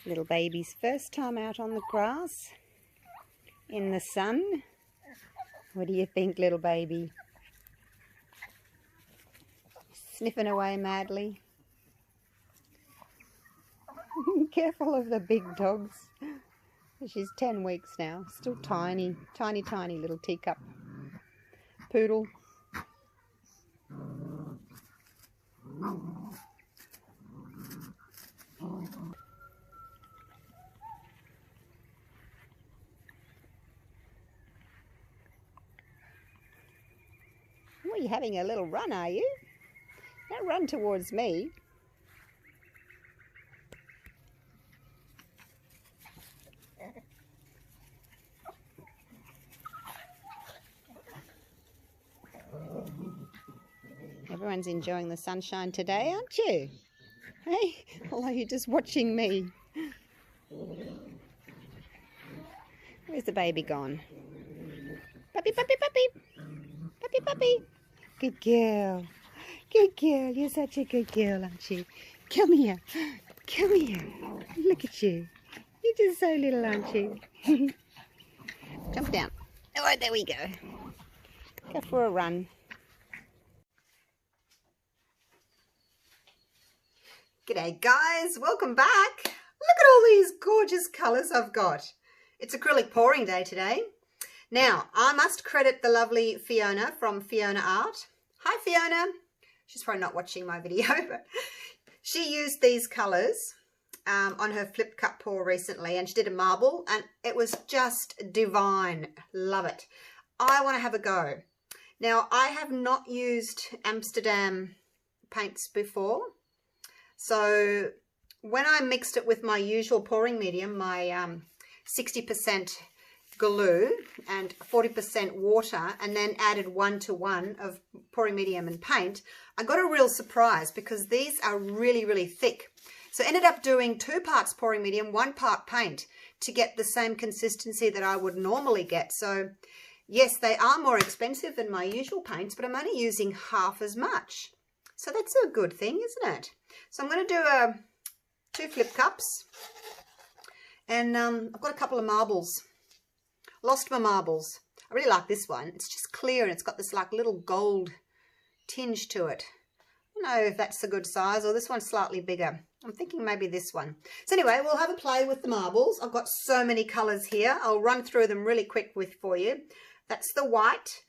Little baby's first time out on the grass in the sun. What do you think, little baby? Sniffing away madly. Careful of the big dogs. She's 10 weeks now. Still tiny, tiny, tiny little teacup poodle. Well, you're having a little run, are you? Don't run towards me. Everyone's enjoying the sunshine today, aren't you? Hey, although you're just watching me. Where's the baby gone? Puppy, puppy, puppy. Puppy, puppy. Good girl. Good girl. You're such a good girl, aren't you? Come here. Come here. Look at you. You're just so little, aren't you? Jump down. Oh, there we go. Go for a run. G'day guys, welcome back. Look at all these gorgeous colours I've got. It's acrylic pouring day today. Now, I must credit the lovely Fiona from Fiona Art. Hi Fiona. She's probably not watching my video, but she used these colours on her flip cup pour recently, and she did a marble and it was just divine. Love it. I want to have a go. Now, I have not used Amsterdam paints before. So when I mixed it with my usual pouring medium, my 60% glue and 40% water, and then added 1:1 of pouring medium and paint, I got a real surprise because these are really, really thick. So I ended up doing 2 parts pouring medium, 1 part paint to get the same consistency that I would normally get. So yes, they are more expensive than my usual paints, but I'm only using half as much. So that's a good thing, isn't it? So I'm going to do 2 flip cups, and I've got a couple of marbles. Lost my marbles. I really like this one. It's just clear and it's got this like little gold tinge to it. I don't know if that's a good size, or this one's slightly bigger. I'm thinking maybe this one. So anyway, we'll have a play with the marbles. I've got so many colours here. I'll run through them really quick for you. That's the white.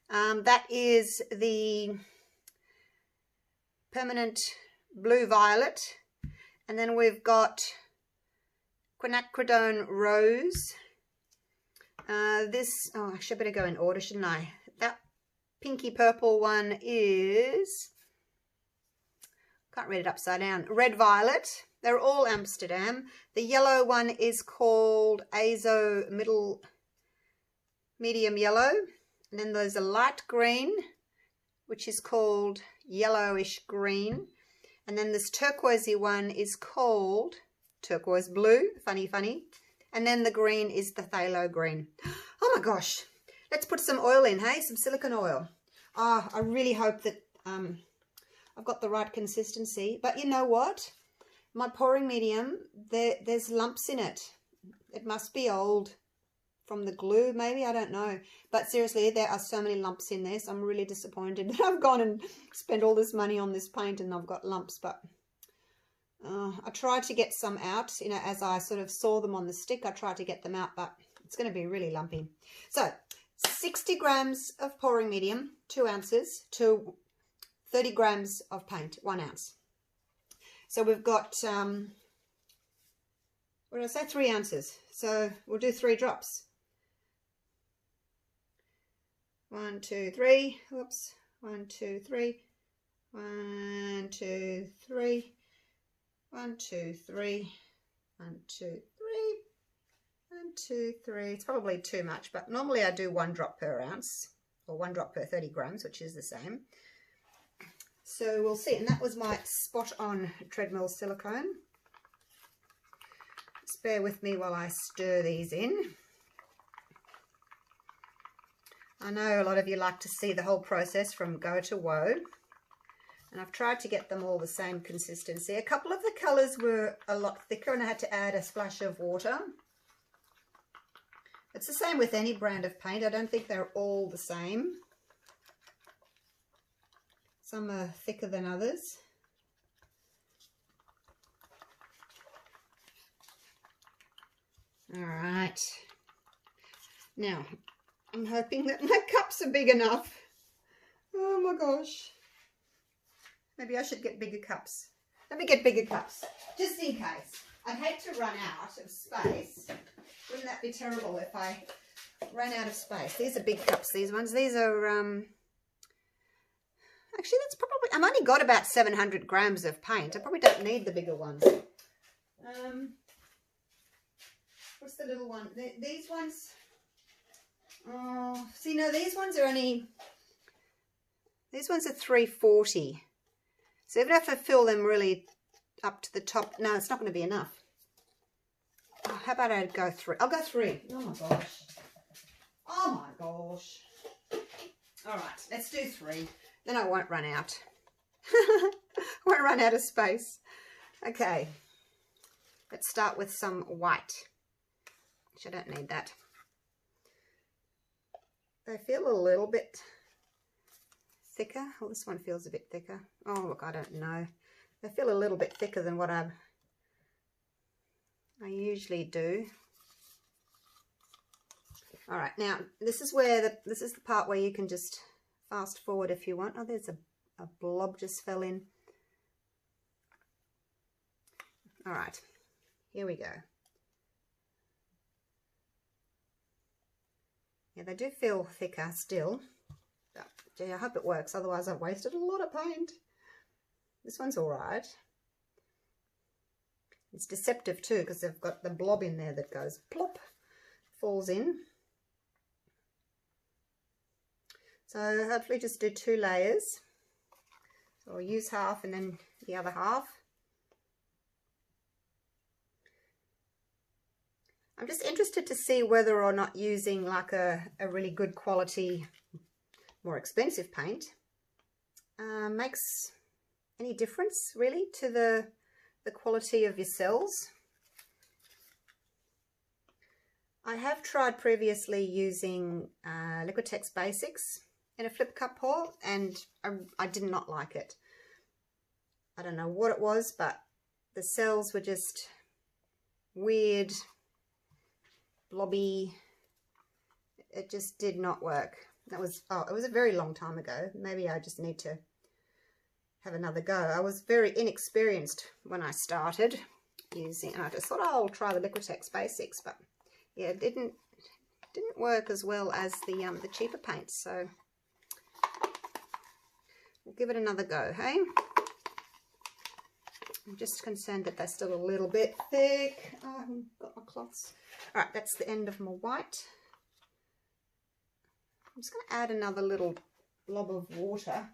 That is the permanent blue violet, and then we've got quinacridone rose. This, oh, actually I better go in order, shouldn't I? That pinky purple one is, can't read it upside down, red violet. They're all Amsterdam. The yellow one is called Azo medium yellow, and then there's a light green which is called yellowish green, and then this turquoisey one is called turquoise blue, funny, and then the green is the phthalo green. Oh my gosh, let's put some oil in, hey, some silicone oil. Oh, I really hope that I've got the right consistency, but you know what, my pouring medium, there's lumps in it. It must be old from the glue, maybe, I don't know. But seriously, there are so many lumps in this. I'm really disappointed that I've gone and spent all this money on this paint and I've got lumps. But I tried to get some out, you know, as I sort of saw them on the stick. I tried to get them out, but it's going to be really lumpy. So 60 grams of pouring medium, 2 ounces, to 30 grams of paint, 1 ounce. So we've got, what did I say, 3 ounces. So we'll do 3 drops. 1, 2, 3. Whoops. 1, 2, 3. 1, 2, 3. 1, 2, 3. 1, 2, 3. 1, 2, 3. It's probably too much, but normally I do 1 drop per ounce, or 1 drop per 30 grams, which is the same. So we'll see. And that was my spot on treadmill silicone. Just bear with me while I stir these in. I know a lot of you like to see the whole process from go to woe, And I've tried to get them all the same consistency. A couple of the colours were a lot thicker and I had to add a splash of water. It's the same with any brand of paint. I don't think they're all the same. Some are thicker than others. All right. Now, I'm hoping that my cups are big enough. Oh my gosh. Maybe I should get bigger cups. Let me get bigger cups, just in case. I'd hate to run out of space. Wouldn't that be terrible if I ran out of space? These are big cups, these ones. These are, actually that's probably, I've only got about 700 grams of paint. I probably don't need the bigger ones. What's the little one? These ones, oh, see, no, these ones are 340. So even if I fill them really up to the top, no, it's not going to be enough. Oh, how about I go 3? I'll go 3. Oh my gosh. Oh my gosh. All right, let's do 3. Then I won't run out. Won't run out of space. Okay. Let's start with some white, which I don't need that. They feel a little bit thicker. Oh, this one feels a bit thicker. Oh, look, I don't know. They feel a little bit thicker than what I usually do. All right, now this is where this is the part where you can just fast forward if you want. Oh, there's a blob just fell in. All right, here we go. Yeah, they do feel thicker still. But, gee, I hope it works, otherwise I've wasted a lot of paint. This one's all right. It's deceptive too because they've got the blob in there that goes plop, falls in. So hopefully just do 2 layers. So I'll use half and then the other half. I'm just interested to see whether or not using like a really good quality, more expensive paint makes any difference really to the quality of your cells. I have tried previously using Liquitex Basics in a flip cup pour and I did not like it. I don't know what it was, but the cells were just weird, blobby. It just did not work. That was, oh, it was a very long time ago. Maybe I just need to have another go. I was very inexperienced when I started using, and I just thought, oh, I'll try the Liquitex Basics, but yeah, it didn't work as well as the cheaper paints. So we'll give it another go, hey? I'm just concerned that they're still a little bit thick. Oh, I haven't got my cloths. All right, that's the end of my white. I'm just going to add another little blob of water.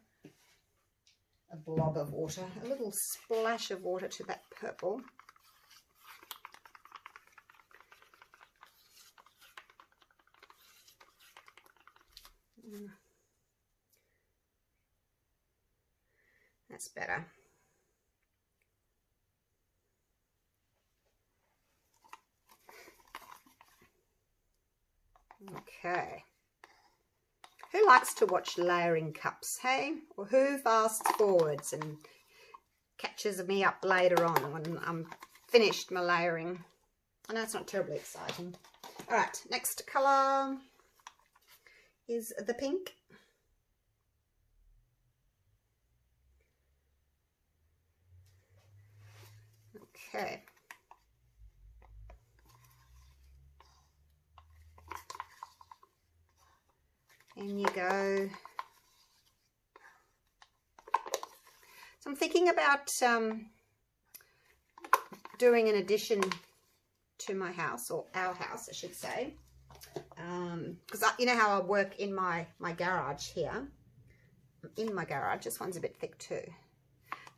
A little splash of water to that purple. That's better. Okay. Who likes to watch layering cups, hey? Or who fasts forwards and catches me up later on when I'm finished my layering? I know it's not terribly exciting. All right, next colour is the pink. Okay. In you go. So I'm thinking about doing an addition to my house, or our house I should say, because you know how I work in my garage here. In my garage, this one's a bit thick too.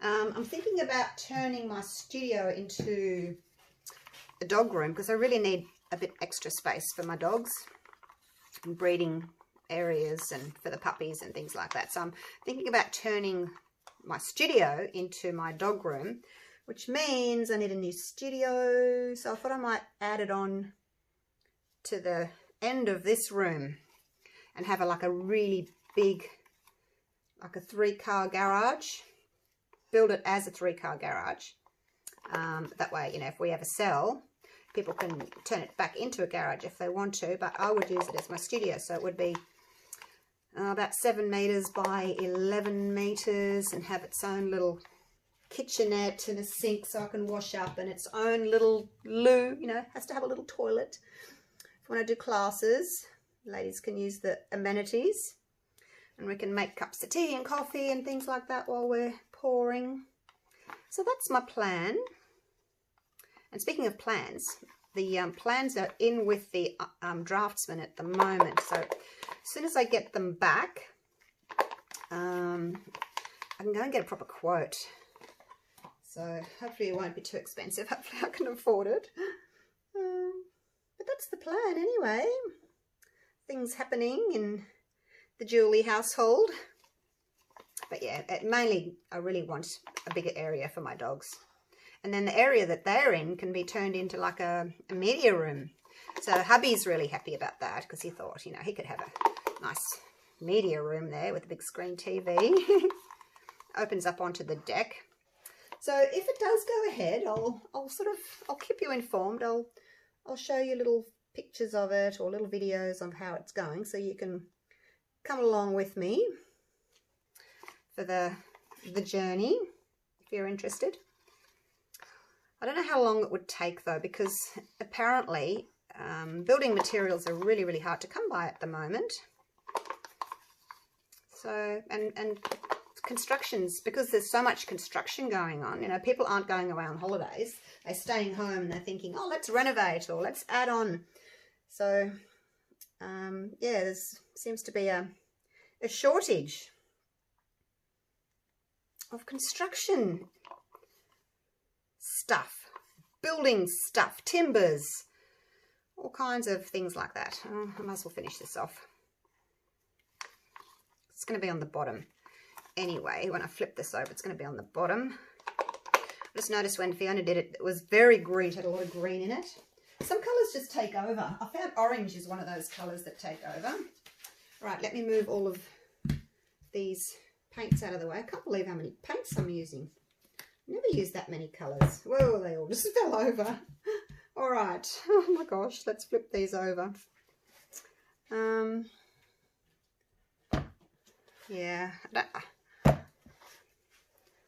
I'm thinking about turning my studio into a dog room because I really need a bit extra space for my dogs and breeding areas and for the puppies and things like that. So I'm thinking about turning my studio into my dog room, which means I need a new studio. So I thought I might add it on to the end of this room and have like a really big, like a 3-car garage. Build it as a 3-car garage. That way, you know, if we ever sell, people can turn it back into a garage if they want to, but I would use it as my studio. So it would be about 7 meters by 11 meters and have its own little kitchenette and a sink so I can wash up, and its own little loo, you know, has to have a little toilet. When I do classes, ladies can use the amenities, and we can make cups of tea and coffee and things like that while we're pouring. So that's my plan. And speaking of plans, the plans are in with the draftsman at the moment. So as soon as I get them back, I can go and get a proper quote. So hopefully it won't be too expensive. Hopefully I can afford it. But that's the plan anyway. Things happening in the Julie household. But yeah, mainly I really want a bigger area for my dogs. And then the area that they're in can be turned into like a media room. So hubby's really happy about that because he thought, you know, he could have a nice media room there with a big screen TV. Opens up onto the deck. So if it does go ahead, I'll keep you informed. I'll show you little pictures of it or little videos of how it's going, so you can come along with me for the journey if you're interested. I don't know how long it would take though, because apparently building materials are really, really hard to come by at the moment. So, and constructions, because there's so much construction going on, you know, people aren't going away on holidays. They're staying home and they're thinking, oh, let's renovate or let's add on. So, yeah, there seems to be a shortage of construction stuff, building stuff, timbers, all kinds of things like that. Oh, I might as well finish this off. It's going to be on the bottom. Anyway, when I flip this over, it's going to be on the bottom. I just noticed when Fiona did it, it was very green. It had a lot of green in it. Some colours just take over. I found orange is one of those colours that take over. Right, let me move all of these paints out of the way. I can't believe how many paints I'm using. Never used that many colours. Whoa, they all just fell over. All right. Oh my gosh, let's flip these over. Yeah,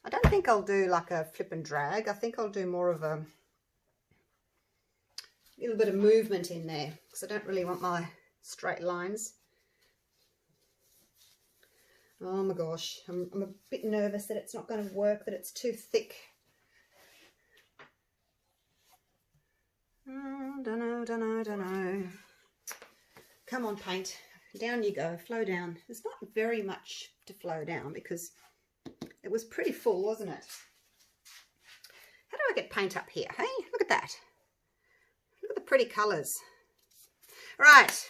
I don't think I'll do like a flip and drag. I think I'll do more of a little bit of movement in there because I don't really want my straight lines. Oh my gosh, I'm a bit nervous that it's not going to work, that it's too thick. Oh, don't know. Come on, paint. Down you go, flow down. There's not very much to flow down because it was pretty full, wasn't it? How do I get paint up here? Hey, look at that. Look at the pretty colours. Right.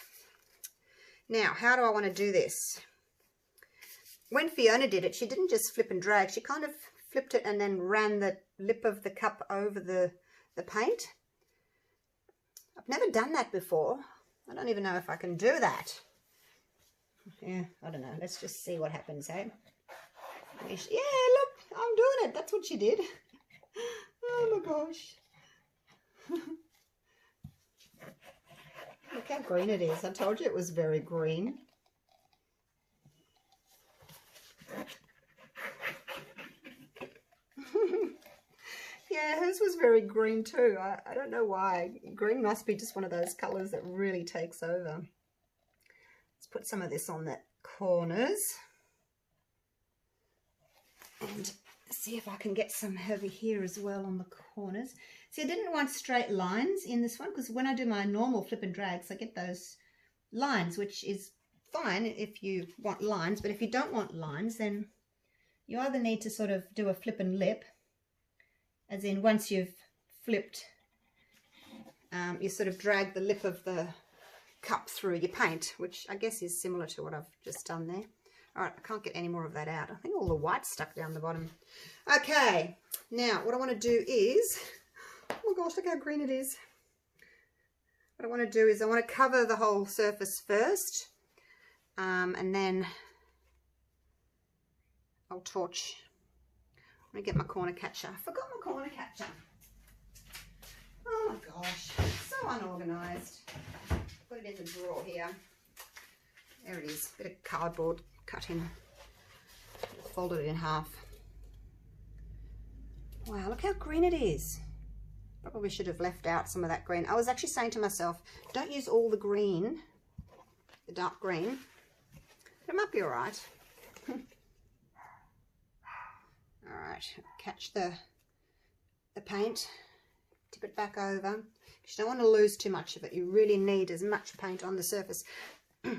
Now, how do I want to do this? When Fiona did it, she didn't just flip and drag. She kind of flipped it and then ran the lip of the cup over the paint. I've never done that before. I don't even know if I can do that. Yeah, I don't know. Let's just see what happens, hey? Yeah, look, I'm doing it. That's what she did. Oh my gosh. Look how green it is. I told you it was very green. Yeah, hers was very green too. I don't know why. Green must be just one of those colours that really takes over. Let's put some of this on the corners. And see if I can get some over here as well on the corners. See, I didn't want straight lines in this one because when I do my normal flip and drags, I get those lines, which is fine if you want lines. But if you don't want lines, then you either need to sort of do a flip and lip, as in once you've flipped, you sort of drag the lip of the cup through your paint, which I guess is similar to what I've just done there. All right, I can't get any more of that out. I think all the white's stuck down the bottom. Okay, now what I want to do is, oh my gosh, look how green it is. What I want to do is I want to cover the whole surface first, and then I'll torch. I'm going to get my corner catcher. I forgot my corner catcher. Oh my gosh, so unorganised. Put it in the drawer here. There it is, bit of cardboard cut in. Folded it in half. Wow, look how green it is. Probably should have left out some of that green. I was actually saying to myself, don't use all the green, the dark green. But it might be all right. All right, catch the paint, tip it back over. You don't want to lose too much of it. You really need as much paint on the surface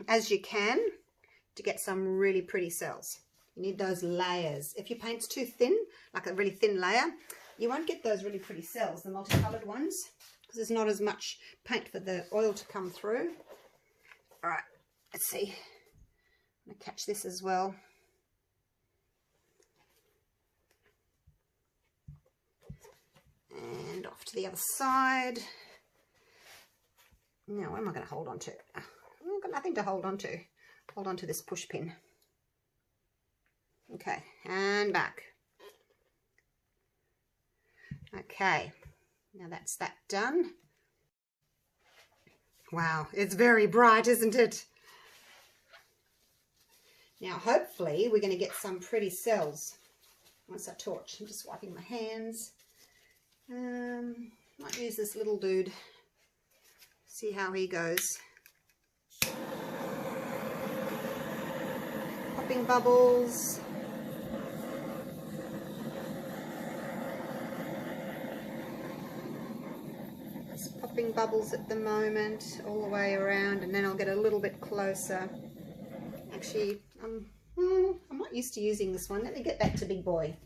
as you can to get some really pretty cells. You need those layers. If your paint's too thin, like a really thin layer, you won't get those really pretty cells, the multicolored ones, because there's not as much paint for the oil to come through. All right, let's see. I'm going to catch this as well. And off to the other side. Now, what am I going to hold on to? I've got nothing to hold on to. Hold on to this push pin. Okay, and back. Okay, now that's that done. Wow, it's very bright, isn't it? Now, hopefully, we're going to get some pretty cells once I torch. I'm just wiping my hands. Might use this little dude. See how he goes. Popping bubbles. Just popping bubbles at the moment, all the way around, and then I'll get a little bit closer. Actually, I'm not used to using this one. Let me get back to big boy.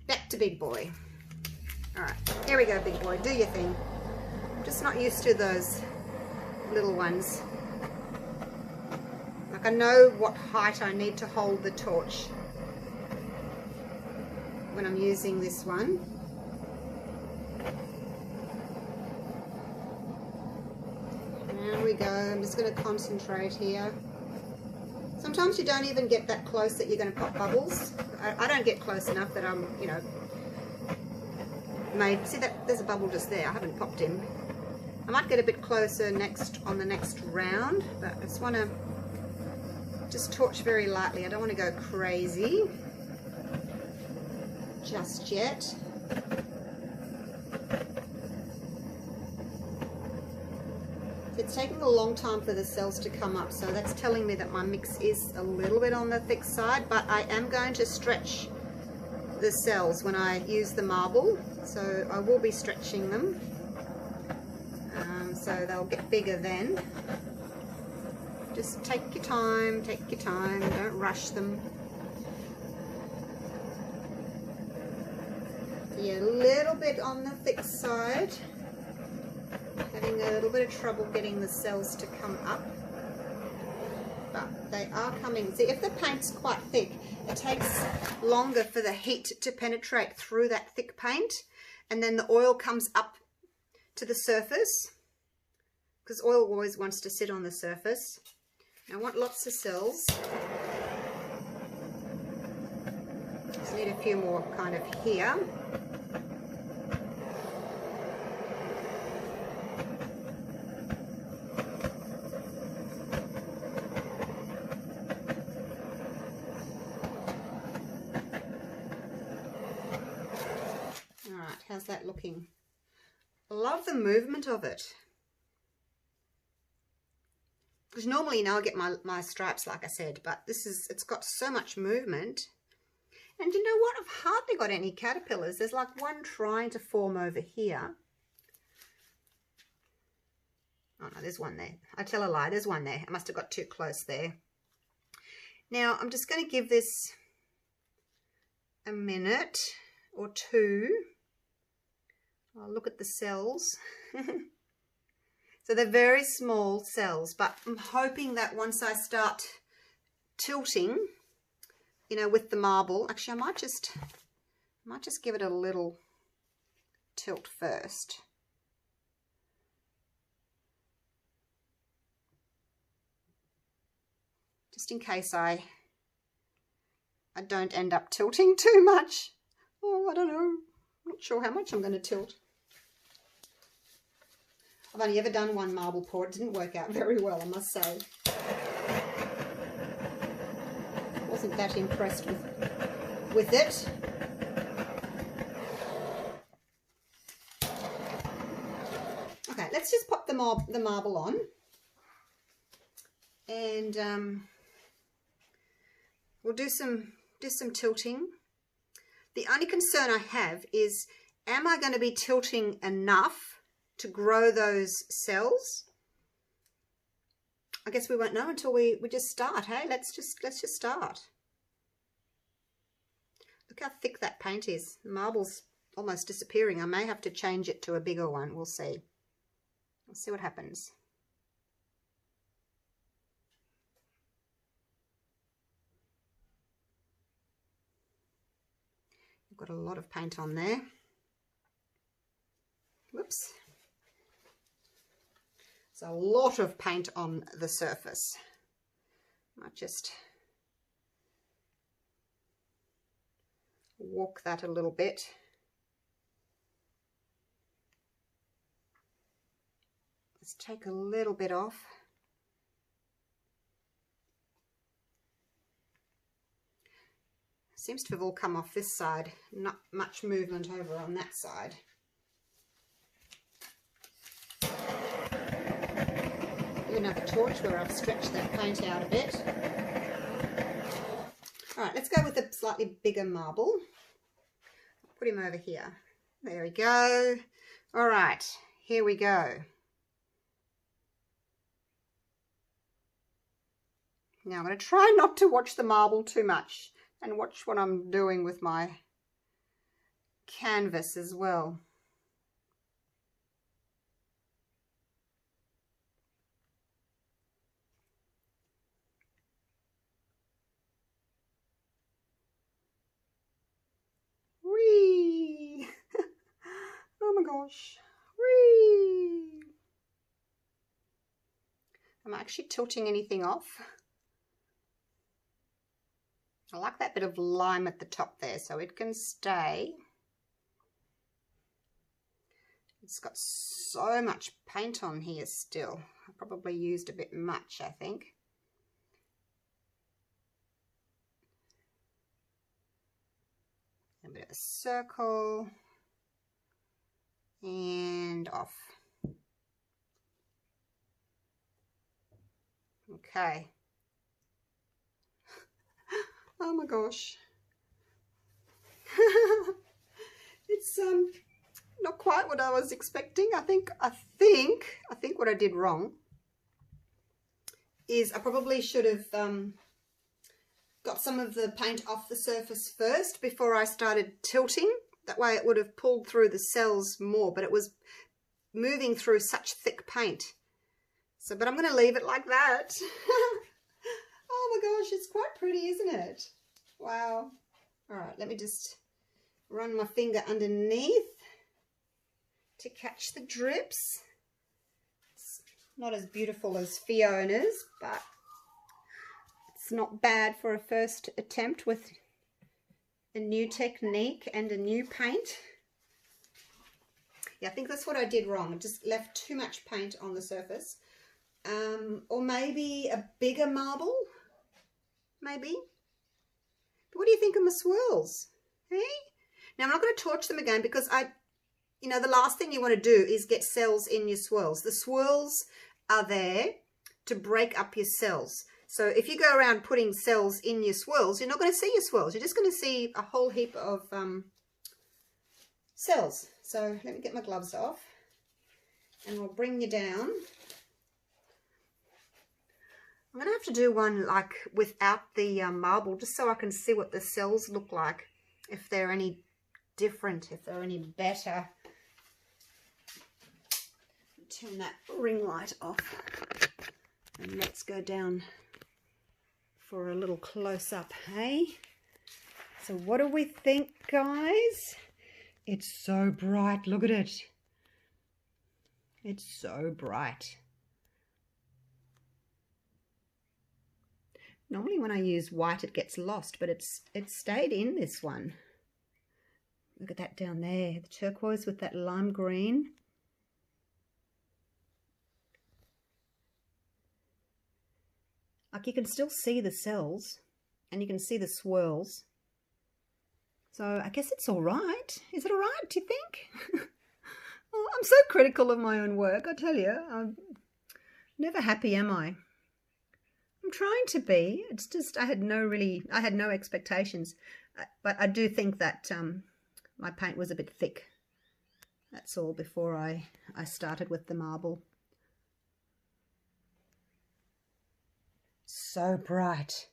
Back to big boy. All right, here we go, big boy. Do your thing. Just not used to those little ones. Like, I know what height I need to hold the torch when I'm using this one. There we go. I'm just going to concentrate here. Sometimes you don't even get that close that you're going to pop bubbles. I don't get close enough that I'm, you know, made. See that there's a bubble just there. I haven't popped him. I might get a bit closer on the next round, but I just want to just torch very lightly. I don't want to go crazy just yet. It's taking a long time for the cells to come up, so that's telling me that my mix is a little bit on the thick side, but I am going to stretch the cells when I use the marble, so I will be stretching them, so they'll get bigger then. Just take your time, don't rush them. Yeah, a little bit on the thick side. Having a little bit of trouble getting the cells to come up, but they are coming. See, if the paint's quite thick, it takes longer for the heat to penetrate through that thick paint, and then the oil comes up to the surface, because oil always wants to sit on the surface. I want lots of cells. Just need a few more kind of here. How's that looking? Love the movement of it. Because normally, you know, I get my stripes, like I said, but it's got so much movement. And you know what? I've hardly got any caterpillars. There's like one trying to form over here. Oh no, there's one there. I tell a lie, there's one there. I must have got too close there. Now, I'm just going to give this a minute or two. I'll look at the cells. So they're very small cells, but I'm hoping that once I start tilting, you know, with the marble. Actually, I might just give it a little tilt first. Just in case I don't end up tilting too much. Oh, I don't know. I'm not sure how much I'm going to tilt. I've only ever done one marble pour. It didn't work out very well, I must say. Wasn't that impressed with it. Okay, let's just pop the marble on. And we'll do some tilting. The only concern I have is, am I going to be tilting enough to grow those cells? I guess we won't know until we just start. Hey, let's just start. Look how thick that paint is. The marble's almost disappearing. I may have to change it to a bigger one. We'll see. We'll see what happens. Got a lot of paint on there. Whoops. There's a lot of paint on the surface. Might just walk that a little bit. Let's take a little bit off. Seems to have all come off this side, not much movement over on that side. Do another torch where I've stretched that paint out a bit. All right, let's go with a slightly bigger marble. Put him over here. There we go. All right, here we go. Now I'm going to try not to watch the marble too much, and watch what I'm doing with my canvas as well. Whee! Oh my gosh. Whee! Am I actually tilting anything off? I like that bit of lime at the top there, so it can stay. It's got so much paint on here still. I probably used a bit much, I think. A bit of a circle and off. Okay. Oh my gosh. It's not quite what I was expecting. I think what I did wrong is I probably should have got some of the paint off the surface first before I started tilting. That way it would have pulled through the cells more, but it was moving through such thick paint. So, but I'm going to leave it like that. Oh my gosh, it's quite pretty, isn't it? Wow. All right, let me just run my finger underneath to catch the drips. It's not as beautiful as Fiona's, but it's not bad for a first attempt with a new technique and a new paint. Yeah, I think that's what I did wrong. I just left too much paint on the surface. Or maybe a bigger marble, maybe. But what do you think of my swirls? Hey? Now, I'm not going to torch them again because you know, the last thing you want to do is get cells in your swirls. The swirls are there to break up your cells. So if you go around putting cells in your swirls, you're not going to see your swirls. You're just going to see a whole heap of cells. So let me get my gloves off and we'll bring you down. I'm going to have to do one like without the marble just so I can see what the cells look like, if they're any different, if they're any better. Turn that ring light off and let's go down for a little close-up, hey? So what do we think, guys? It's so bright. Look at it. It's so bright. Normally when I use white it gets lost, but it's stayed in this one. Look at that down there, the turquoise with that lime green. Like you can still see the cells and you can see the swirls. So I guess it's all right. Is it all right, do you think? Oh, I'm so critical of my own work, I tell you. I'm never happy, am I? I'm trying to be. It's just I had no expectations. But I do think that my paint was a bit thick. That's all before I started with the marble. So bright.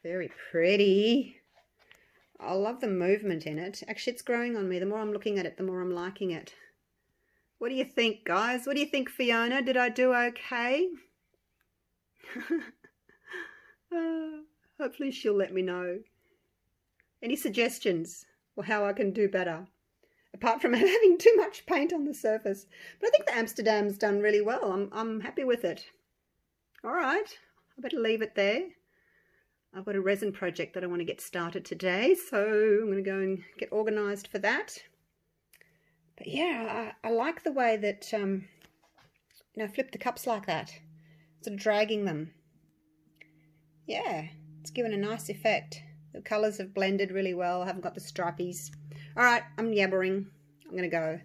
Very pretty. I love the movement in it. Actually, it's growing on me. The more I'm looking at it, the more I'm liking it. What do you think, guys? What do you think, Fiona? Did I do okay? Hopefully she'll let me know. Any suggestions or how I can do better? Apart from having too much paint on the surface. But I think the Amsterdam's done really well. I'm happy with it. All right. I better leave it there. I've got a resin project that I want to get started today, so I'm going to go and get organised for that. But yeah, I like the way that, you know, flip the cups like that, sort of dragging them. Yeah, it's given a nice effect. The colours have blended really well. I haven't got the stripies. All right, I'm yabbering. I'm going to go.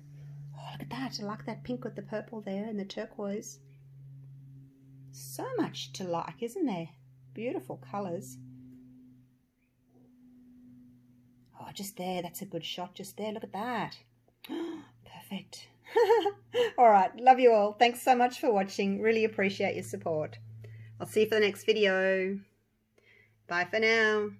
Oh, look at that. I like that pink with the purple there and the turquoise. So much to like, isn't there? Beautiful colours. Oh, just there. That's a good shot. Just there. Look at that. Perfect. All right. Love you all. Thanks so much for watching. Really appreciate your support. I'll see you for the next video. Bye for now.